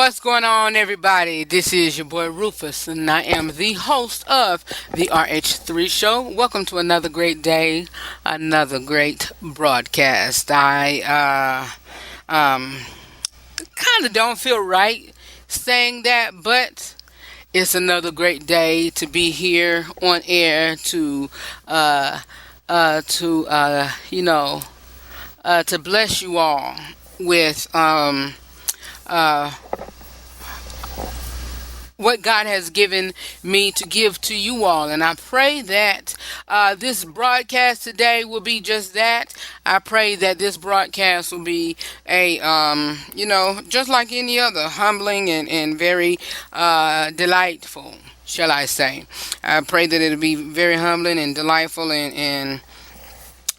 What's going on, everybody? This is your boy Rufus, and I am the host of the RH3 show. Welcome to another great day, another great broadcast. I kind of don't feel right saying that, but it's another great day to be here on air to bless you all with uh, what God has given me to give to you all. And I pray that this broadcast today will be just that. I pray that this broadcast will be just like any other, humbling and very delightful, shall I say. I pray that it'll be very humbling and delightful, and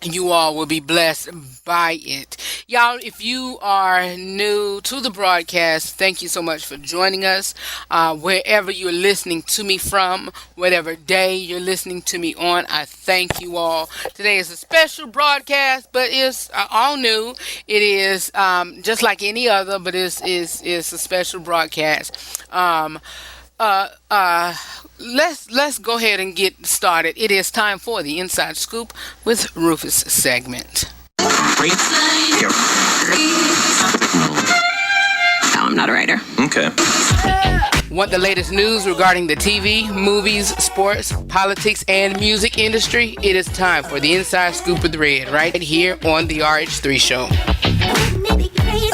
you all will be blessed by it. Y'all, if you are new to the broadcast, thank you so much for joining us. Wherever you're listening to me from, whatever day you're listening to me on, I thank you all. Today is a special broadcast, but it's all new. It is just like any other, but it's a special broadcast. Let's go ahead and get started. It is time for the Inside Scoop with Rufus segment. No, I'm not a writer. Okay. Want the latest news regarding the TV, movies, sports, politics, and music industry? It is time for the Inside Scoop with Red, right here on the RH3 show. Wouldn't it be crazy?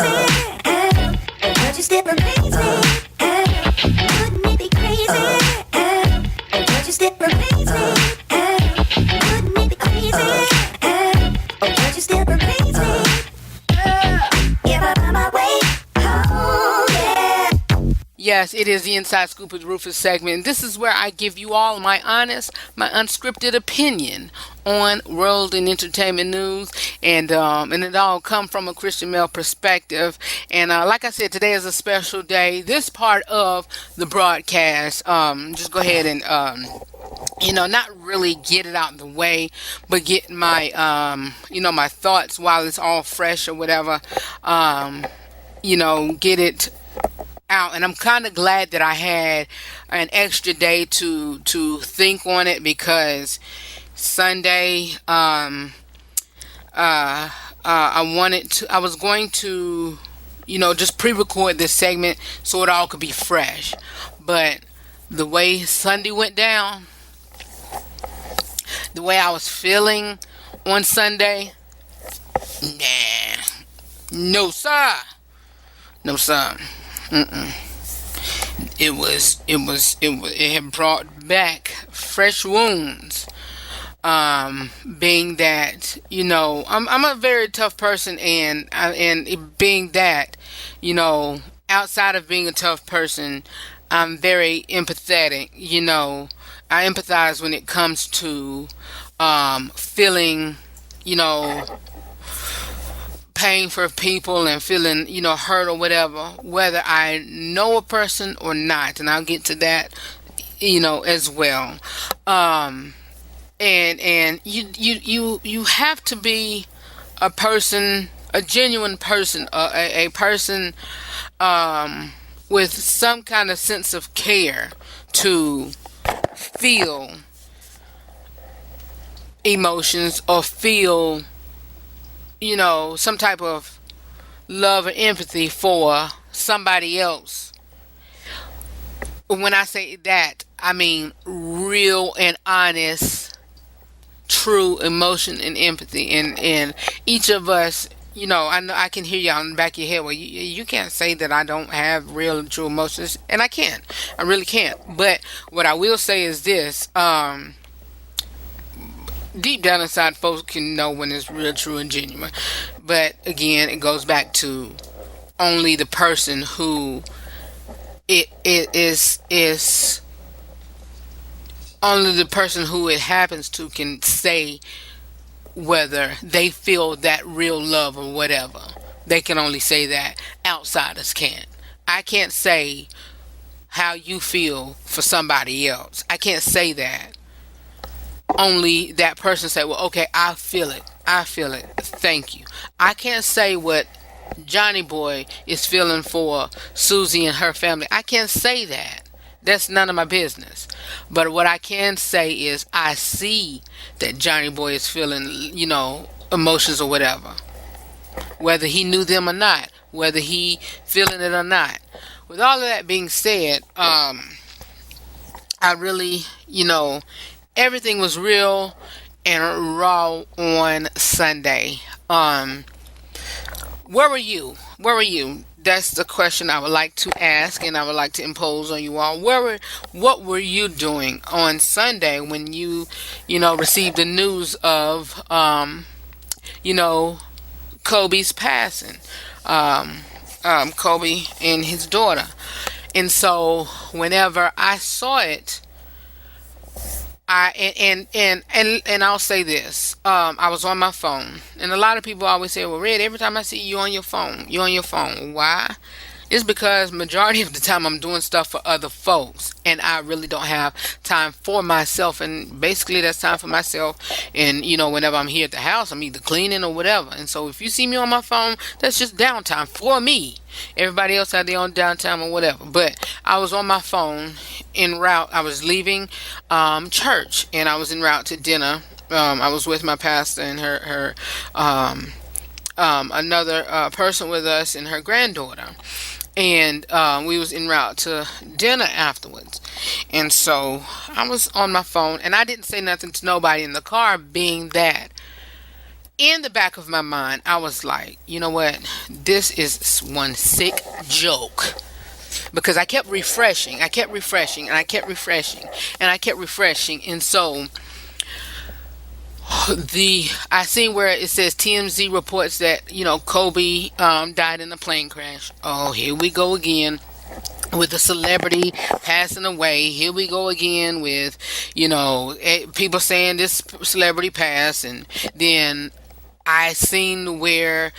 Would you still amaze me? Wouldn't it be crazy? Would you still amaze me? Wouldn't it be crazy? Would you still amaze me? If I find my way home, yeah. Yes, it is the Inside Scoop with Rufus segment. This is where I give you all my honest, my unscripted opinion on world and entertainment news, and it all come from a Christian male perspective. And like I said, today is a special day. This part of the broadcast, just go ahead and not really get it out of the way, but get my my thoughts while it's all fresh or whatever. Get it out. And I'm kind of glad that I had an extra day to think on it, because Sunday I was going to just pre-record this segment so it all could be fresh, but the way Sunday went down, the way I was feeling on Sunday, no sir. It had brought back fresh wounds. Being that I'm a very tough person, and being that outside of being a tough person, I'm very empathetic. I empathize when it comes to feeling pain for people and feeling hurt or whatever, whether I know a person or not, and I'll get to that as well. And you have to be a person, a genuine person, a person with some kind of sense of care to feel emotions or feel some type of love or empathy for somebody else. When I say that, I mean real and honest, true emotion and empathy. And each of us, I know I can hear y'all in the back of your head. Well, you can't say that I don't have real and true emotions, and I can't. I really can't. But what I will say is this: deep down inside, folks can know when it's real, true, and genuine. But again, it goes back to only the person who it is only the person who it happens to can say whether they feel that real love or whatever. They can only say that. Outsiders can't. I can't say how you feel for somebody else. I can't say that. Only that person say, well, okay, I feel it. Thank you. I can't say what Johnny Boy is feeling for Susie and her family. I can't say that. That's none of my business. But what I can say is I see that Johnny Boy is feeling, emotions or whatever. Whether he knew them or not. Whether he feeling it or not. With all of that being said, I really, everything was real and raw on Sunday. Where were you? Where were you? That's the question I would like to ask, and I would like to impose on you all. What were you doing on Sunday when received the news of, Kobe's passing, Kobe and his daughter, and so whenever I saw it, and I'll say this. I was on my phone, and a lot of people always say, "Well, Red, every time I see you on your phone, you on your phone. Why?" It's because majority of the time I'm doing stuff for other folks, and I really don't have time for myself. And basically, that's time for myself. And whenever I'm here at the house, I'm either cleaning or whatever. And so, if you see me on my phone, that's just downtime for me. Everybody else had their own downtime or whatever. But I was on my phone en route. I was leaving church, and I was en route to dinner. I was with my pastor and her another person with us and her granddaughter, and we was en route to dinner afterwards. And so I was on my phone, and I didn't say nothing to nobody in the car, being that in the back of my mind I was like, you know what, this is one sick joke, because I kept refreshing, and I kept refreshing, and I kept refreshing. And so I seen where it says TMZ reports that Kobe died in a plane crash. Oh, here we go again with a celebrity passing away. Here we go again with people saying this celebrity passed. And then I seen where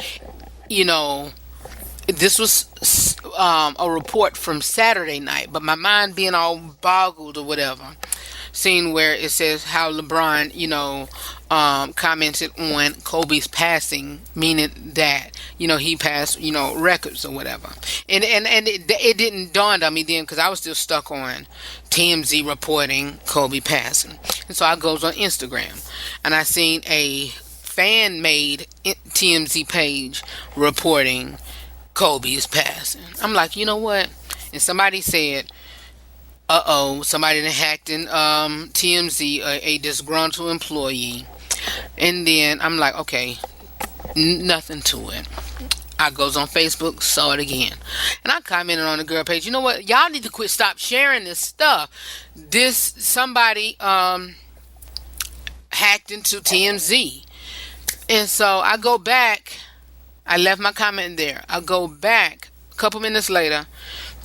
this was a report from Saturday night, but my mind being all boggled or whatever, seen where it says how LeBron, commented on Kobe's passing, meaning that, he passed, records or whatever. And it didn't dawn on me then, because I was still stuck on TMZ reporting Kobe passing. And so I goes on Instagram, and I seen a fan-made TMZ page reporting Kobe's passing. I'm like, you know what? And somebody said, somebody that hacked in TMZ, a disgruntled employee. And then I'm like, okay, nothing to it. I goes on Facebook, saw it again. And I commented on the girl page, you know what? Y'all need to stop sharing this stuff. Somebody hacked into TMZ. And so I go back. I left my comment there. I go back a couple minutes later,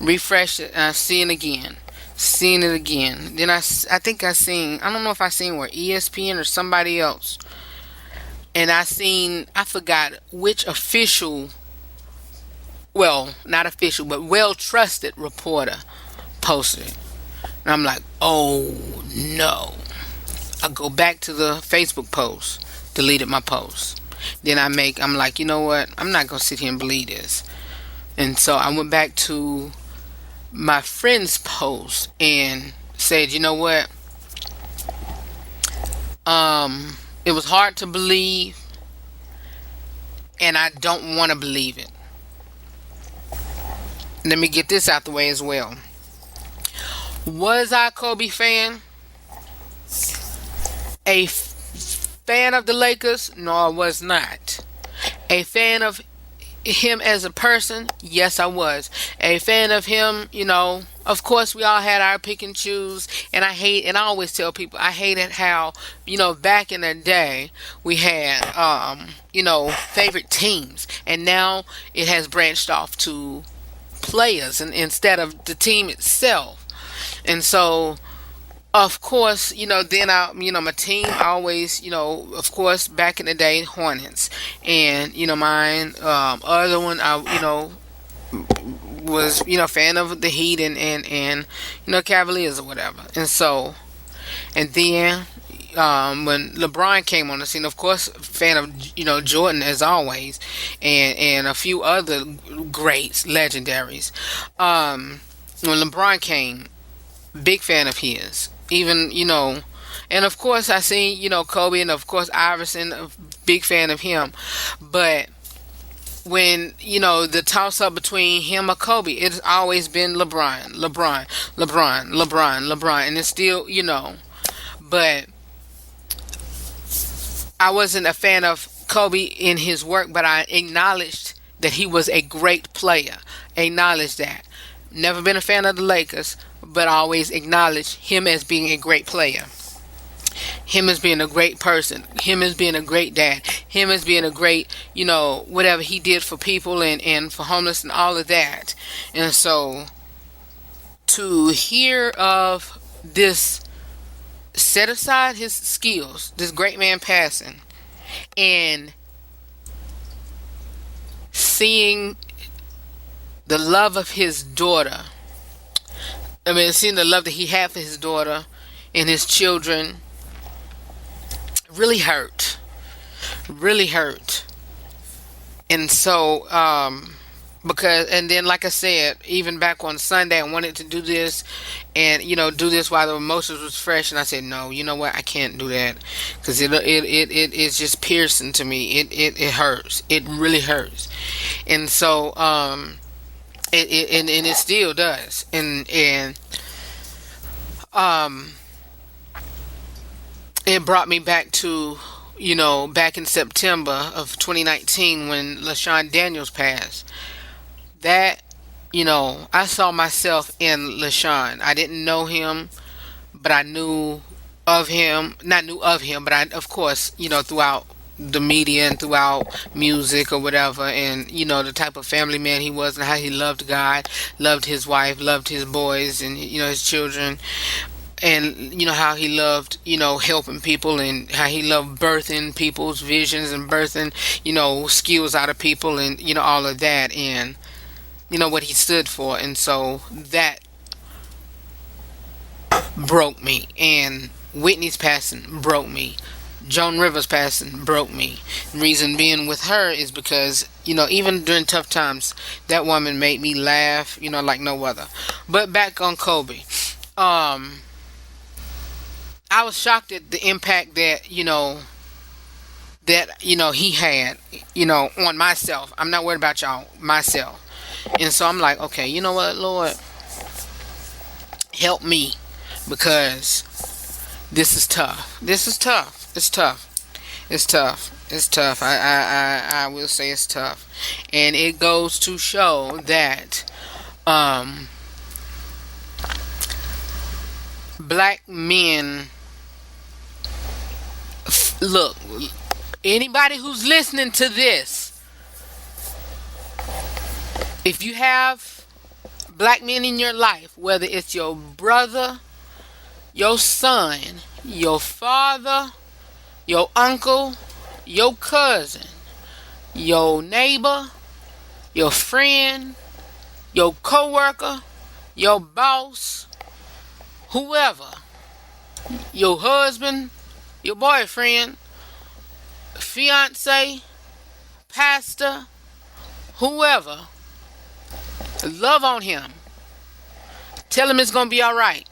refresh it, and I see it again. Seeing it again. Then I think I don't know if I seen where ESPN or somebody else. And I forgot which official, well, not official, but well-trusted reporter posted it. And I'm like, oh no. I go back to the Facebook post, deleted my post. Then I'm like, you know what? I'm not going to sit here and believe this. And so I went back to my friend's post and said, you know what? It was hard to believe, and I don't want to believe it. Let me get this out the way as well. Was I a Kobe fan? A fan of the Lakers? No, I was not. A fan of him as a person? Yes, I was. A fan of him, of course we all had our pick and choose, and I always tell people, I hated how, back in the day we had, favorite teams, and now it has branched off to players and instead of the team itself. And so of course, then my team always, of course, back in the day, Hornets. And, mine, other one, was, fan of the Heat and Cavaliers or whatever. And so, and then, when LeBron came on the scene. Of course, fan of Jordan as always, and a few other greats, legendaries. When LeBron came, big fan of his. Even and of course I seen Kobe, and of course Iverson, a big fan of him. But when the toss up between him or Kobe, it's always been LeBron, and it's still But I wasn't a fan of Kobe in his work, but I acknowledged that he was a great player. Acknowledged that. Never been a fan of the Lakers, but I always acknowledged him as being a great player. Him as being a great person. Him as being a great dad. Him as being a great, whatever he did for people and for homeless and all of that. And so to hear of this, set aside his skills, this great man passing, and seeing the love of his daughter. I mean, seeing the love that he had for his daughter and his children really hurt. Really hurt. And so, and then like I said, even back on Sunday, I wanted to do this and, do this while the emotions was fresh. And I said, no, you know what? I can't do that because it is just piercing to me. It hurts. It really hurts. And so, it still does. And it brought me back to, back in September of 2019 when LaShawn Daniels passed. That, I saw myself in LaShawn. I didn't know him, but I knew of him. Not knew of him, but I, of course, throughout the media and throughout music or whatever, and the type of family man he was and how he loved God, loved his wife, loved his boys and his children. And how he loved helping people, and how he loved birthing people's visions and birthing skills out of people, and all of that, and what he stood for. And so that broke me. And Whitney's passing broke me. Joan Rivers passing broke me. Reason being with her is because even during tough times, that woman made me laugh like no other. But back on Kobe, I was shocked at the impact that he had on myself. I'm not worried about y'all, myself. And so I'm like, okay, you know what, Lord, help me, because this is tough. It's tough. I will say it's tough. And it goes to show that black men, look, anybody who's listening to this, if you have black men in your life, whether it's your brother, your son, your father, your uncle, your cousin, your neighbor, your friend, your coworker, your boss, whoever, your husband, your boyfriend, fiance, pastor, whoever, love on him. Tell him it's going to be all right.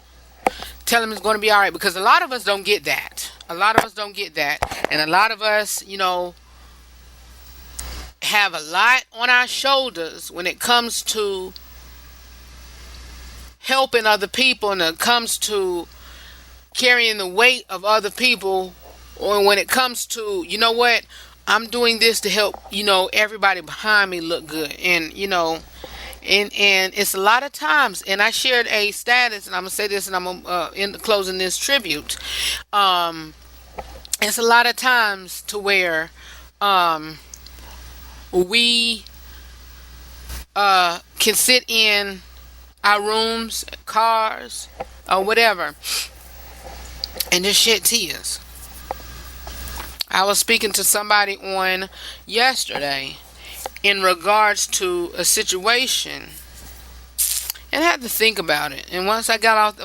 Tell him it's going to be all right, because a lot of us don't get that. And a lot of us, have a lot on our shoulders when it comes to helping other people, and it comes to carrying the weight of other people, or when it comes to, I'm doing this to help, everybody behind me look good. And, and it's a lot of times, and I shared a status, and I'm going to say this, and I'm in closing this tribute. It's a lot of times to where we can sit in our rooms, cars, or whatever, and just shed tears. I was speaking to somebody on yesterday in regards to a situation, and I had to think about it. And once I got off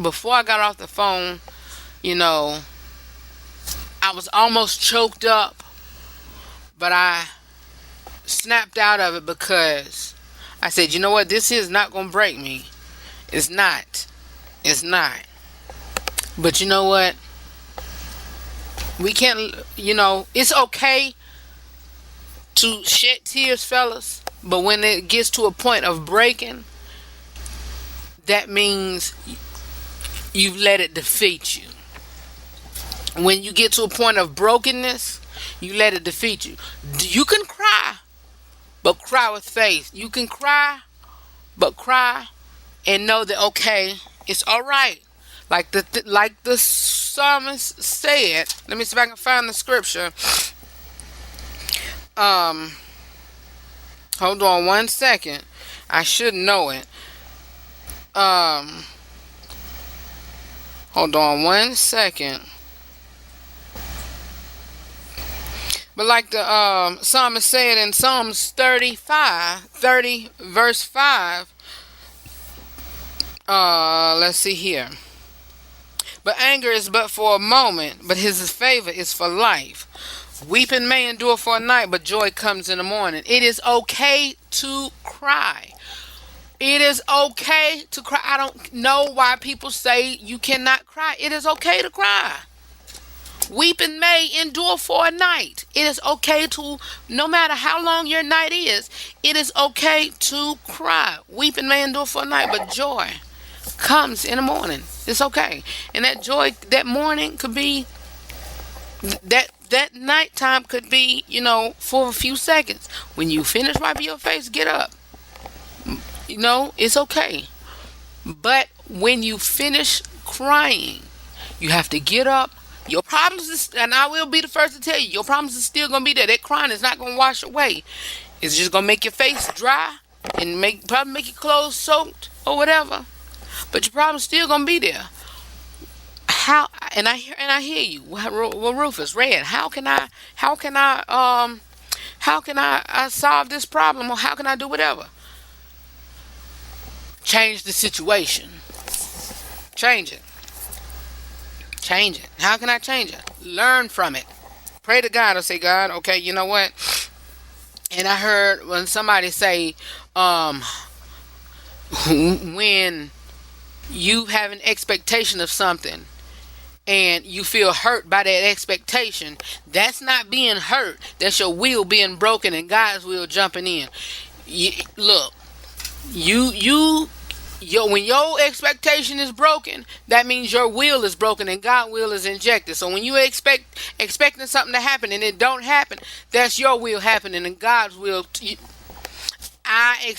before I got off the phone, I was almost choked up, but I snapped out of it because I said, you know what? This is not going to break me. It's not. It's not. But you know what? We can't, it's okay to shed tears, fellas. But when it gets to a point of breaking, that means you've let it defeat you. When you get to a point of brokenness, you let it defeat you. You can cry, but cry with faith. You can cry, but cry and know that, okay, it's all right. Like the psalmist said. Let me see if I can find the scripture. Hold on one second. I should know it. Hold on one second. But like the psalmist said in Psalms 30 verse 5, let's see here. But anger is but for a moment, but his favor is for life. Weeping may endure for a night, but joy comes in the morning. It is okay to cry. It is okay to cry. I don't know why people say you cannot cry. It is okay to cry. Weeping may endure for a night. It is okay to, no matter how long your night is, it is okay to cry. Weeping may endure for a night, but joy comes in the morning. It's okay. And that joy, that morning could be, that nighttime could be, for a few seconds. When you finish wiping your face, get up. It's okay. But when you finish crying, you have to get up. Your problems is, and I will be the first to tell you, your problems is still going to be there. That crying is not going to wash away. It's just going to make your face dry and probably make your clothes soaked or whatever. But your problem's still going to be there. How, and I hear you. Well, Rufus, Red, how can I solve this problem, or how can I do whatever? Change the situation. Change it. How can I change it? Learn from it. Pray to God or say, God, okay, you know what? And I heard when somebody say, when you have an expectation of something and you feel hurt by that expectation, that's not being hurt. That's your will being broken and God's will jumping in. Look, when your expectation is broken, that means your will is broken and God's will is injected. So when you expecting something to happen and it don't happen, that's your will happening and God's will. I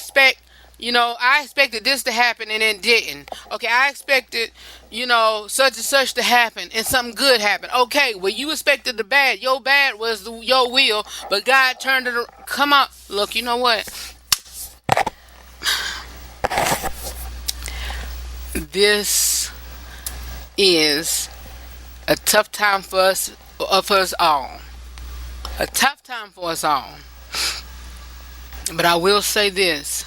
expected this to happen and it didn't. Okay, I expected, such and such to happen and something good happened. Okay, well, you expected the bad. Your bad was your will, but God turned it. Come on. Look, you know what? This is a tough time for us all. A tough time for us all. But I will say this.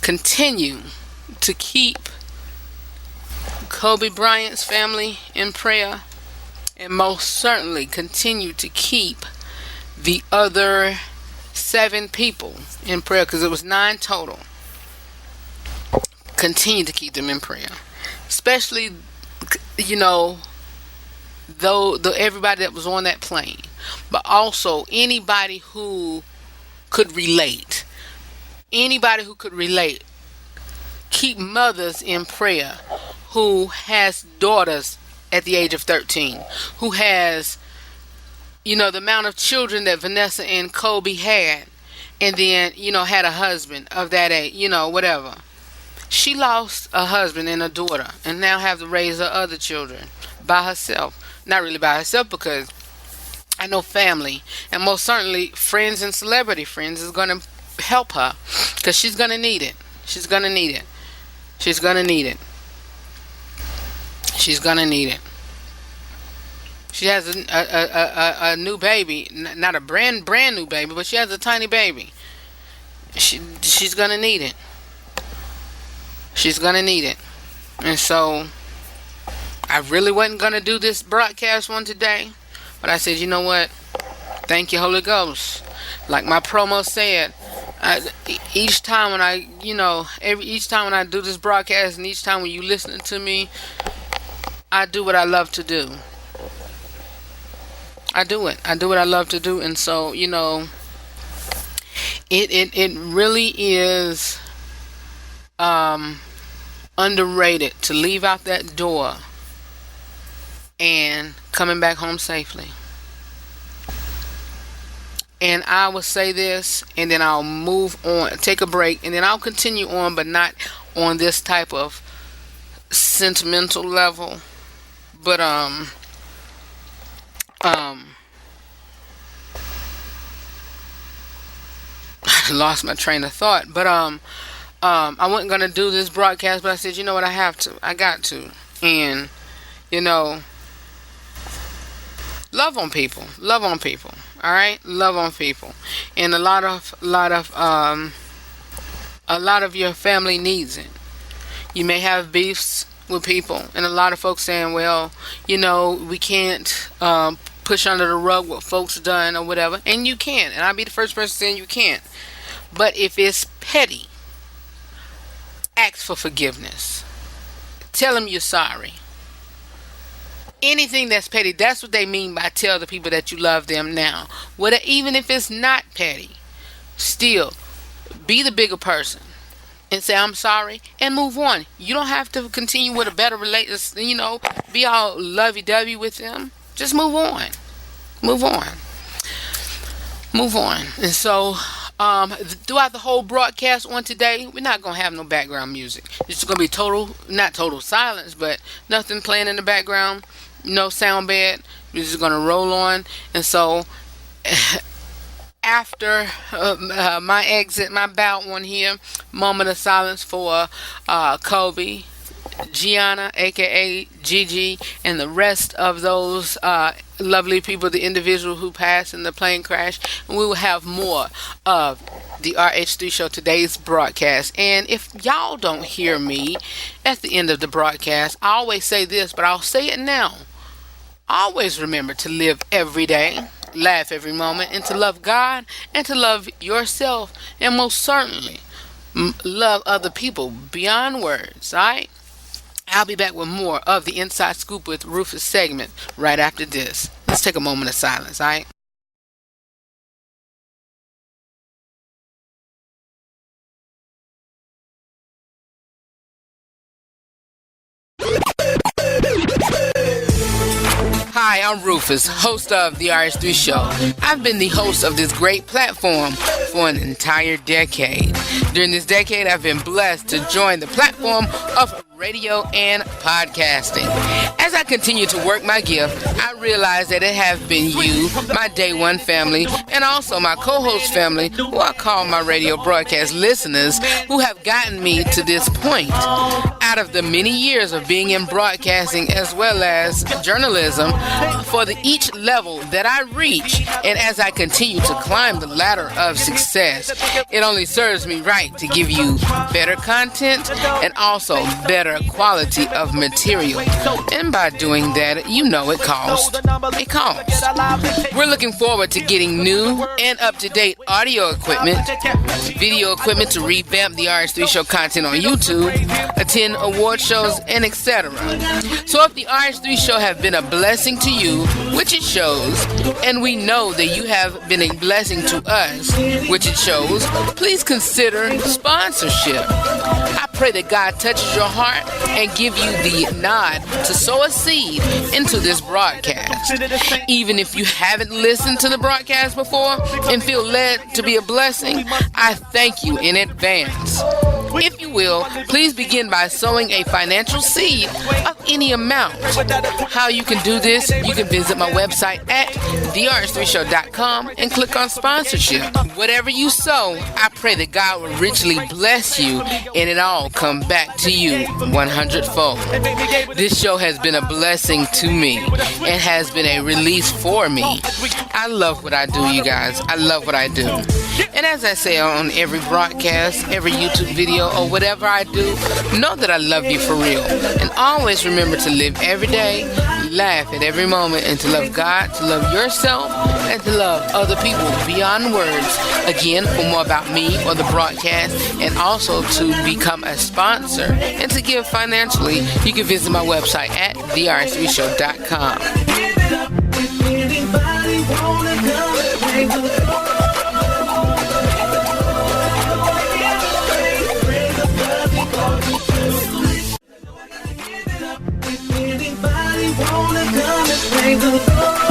Continue to keep Kobe Bryant's family in prayer. And most certainly continue to keep the other 7 people in prayer. Because it was 9 total. Continue to keep them in prayer, especially though everybody that was on that plane, but also anybody who could relate. Keep mothers in prayer who has daughters at the age of 13, who has the amount of children that Vanessa and Kobe had, and then had a husband of that age, whatever. She lost a husband and a daughter and now have to raise her other children by herself. Not really by herself, because I know family and most certainly friends and celebrity friends is going to help her, because she's going to need it. She's going to need it. She has a new baby, not a brand new baby, but she has a tiny baby. She's going to need it. And so I really wasn't going to do this broadcast one today, but I said, you know what? Thank you, Holy Ghost. Like my promo said, each time when each time when I do this broadcast, and each time when you listening to me, I do what I love to do. I do what I love to do. And so, it really is underrated to leave out that door and coming back home safely. And I will say this, and then I'll move on, take a break, and then I'll continue on, but not on this type of sentimental level. But I lost my train of thought. But I wasn't gonna do this broadcast, but I said, you know what, I got to, and love on people. All right, love on people, and a lot of your family needs it. You may have beefs with people, and a lot of folks saying, well, we can't push under the rug what folks done or whatever, and you can, and I'll be the first person saying you can't. But if it's petty, ask for forgiveness. Tell them you're sorry. Anything that's petty, that's what they mean by tell the people that you love them now. Even if it's not petty, still be the bigger person and say I'm sorry and move on. You don't have to continue with a better relationship, be all lovey-dovey with them. Just move on. And so throughout the whole broadcast on today, we're not going to have no background music. It's going to be not total silence, but nothing playing in the background. No sound bed. We're just gonna roll on. And so after my exit, my bout one here, moment of silence for Kobe, Gianna, aka Gigi, and the rest of those lovely people, the individual who passed in the plane crash. And we will have more of the RH3 show, today's broadcast. And if y'all don't hear me at the end of the broadcast, I always say this, but I'll say it now. Always remember to live every day, laugh every moment, and to love God and to love yourself, and most certainly love other people beyond words. All right? I'll be back with more of the Inside Scoop with Rufus segment right after this. Let's take a moment of silence. All right? Hi, I'm Rufus, host of the RH3 show. I've been the host of this great platform for an entire decade. During this decade, I've been blessed to join the platform of radio and podcasting. As I continue to work my gift, I realize that it has been you, my day one family, and also my co-host family, who I call my radio broadcast listeners, who have gotten me to this point. Out of the many years of being in broadcasting as well as journalism, for each level that I reach, and as I continue to climb the ladder of success, it only serves me right to give you better content and also better quality of material. And by doing that, it costs. It costs. We're looking forward to getting new and up-to-date audio equipment, video equipment to revamp the RH3 show content on YouTube, attend award shows, and etc. So if the RH3 show have been a blessing to you, which it shows, and we know that you have been a blessing to us, which it shows, please consider sponsorship. I pray that God touches your heart and give you the nod to sow a seed into this broadcast. Even if you haven't listened to the broadcast before and feel led to be a blessing, I thank you in advance. If you will, please begin by sowing a financial seed of any amount. How you can do this, you can visit my website at therh3show.com and click on sponsorship. Whatever you sow, I pray that God will richly bless you and it all come back to you 100-fold. This show has been a blessing to me and has been a release for me. I love what I do, you guys. I love what I do. And as I say on every broadcast, every YouTube video, radio or whatever I do, know that I love you for real. And always remember to live every day, laugh at every moment, and to love God, to love yourself, and to love other people beyond words. Again, for more about me or the broadcast, and also to become a sponsor and to give financially, you can visit my website at therh3show.com. Anybody wanna come and play the